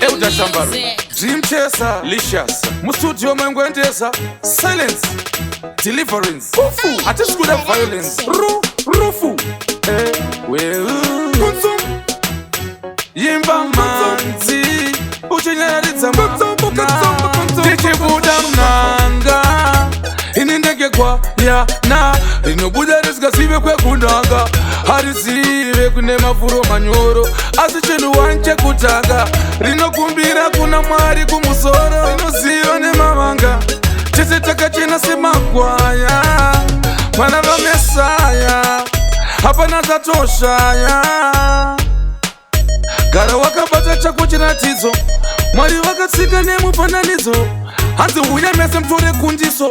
Elder Shambaru, Dream Chaser, Licious, Mustudio Mangwendesa, Silence, Deliverance, Fufu, at the school of violence, Rufu, Yimba Manzi, Uchina Tichibuda Nanga, Inindegekwa, ya na, Inobuda Risgasive Kundanga, Harisive Kunema Furo Manyoro, Asichenu Wanche Kutaga, Rino Kumbira Kuna Mari Kumusoro, Rino Zio ne Mamanga, Chisetaka China Semakwaya, Manava Messiah, Hapana Zatoshaya. Gara wakabata chakuchira tizo, Mwari wakatsika nemufananidzo, hanzi uya mese mtore kundiso,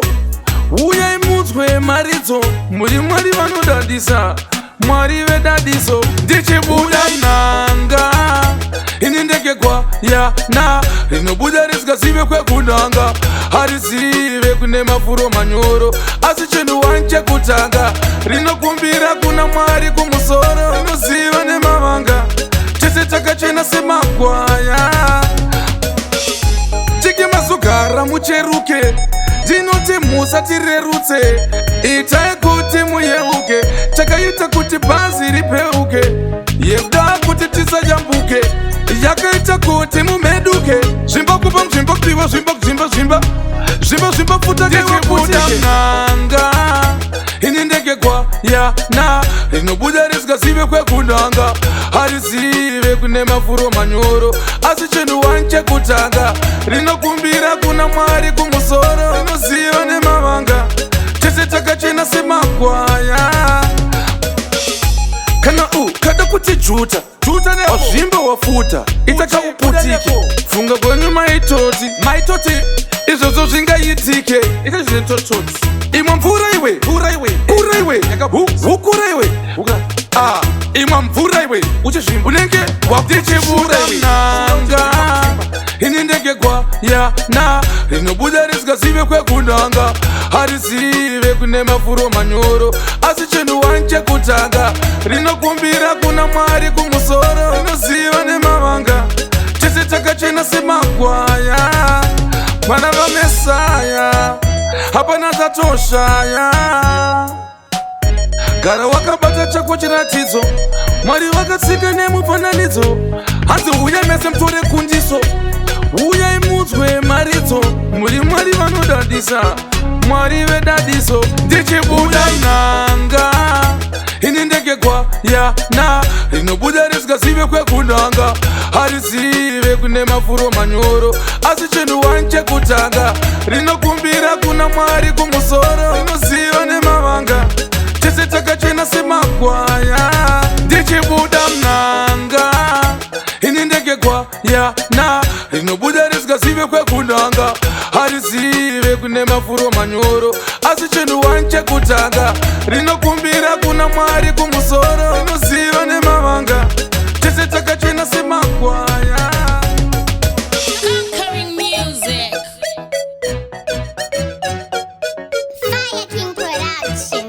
uya imudzwe maridzo, muri Mwari vanodadisa, Mwari vedadiso, ndichibuda nanga, inindegekwa ya na, rinobuda risikazive kwekundanga, harisive kune mafuro manyoro, asi chinhu wanche kutanga, rinokumbira kuna Mwari kumusoro, rinoziva nemavanga, chese takachena semakwaya. Tikimazogara mucheruke, ndinoti musatirerutse, itai kuti muyeuke, chakaita kuti bhazi ripeuke, yekuda kuti tisayambuke, yakaita kuti mumeduke, zvimba kupa mzvimba piwa zvimba futa kewakubuda nanga, inindegekwa ya na, rinobuda risikazive kwekundanga, harisive kune mafuro manyoro, asi chinhu wanche kutanga, rinokumbira kuna Mwari kumusoro, rinoziva nemavanga, chese takachena semakwaya. Kana kada kuti juta wazvimba wafuta itakakuputike, funga kwenyu maitoti izvozvo zvingaitike, imwa mvura iwe hukura iwe imwa mvura iwe unenge wakuchibura nanga, inindegekwa ya na, rinobuda risikazive kwekundanga, harisive kune mafuro manyoro, asi chinhu wanche kutanga, rinokumbira kuna Mwari kumusoro, rinoziva nemavanga, chese takachena semakwaya, mwana vaMesaya, hapana zatoshaya. Gara wakabata chako chiratidzo, Mwari wakatsika nemufananidzo, hanzi uya mese mtore kundiso, uya imudzwe maridzo, muri Mwari vanodadisa, Mwari vedadiso, ndichibuda nanga, inindegekwa ya na, rinobuda risikazive kwekundanga, harisive kune mafuro manyoro, asi chinhu wanche kutanga, rinokumbira kuna Mwari kumusoro, rinoziva nemavanga, chese takachena semakwaya. Ndichibuda nanga, inindegekwa ya na, rinobuda risikazive kwekundanga, harisive kune mafuro manyoro, asi chinhu wanche kutanga, rinokumbira kuna Mwari kumusoro, rinoziva nemavanga, chese takachena semakwaya. Conquering music. Fire King Production.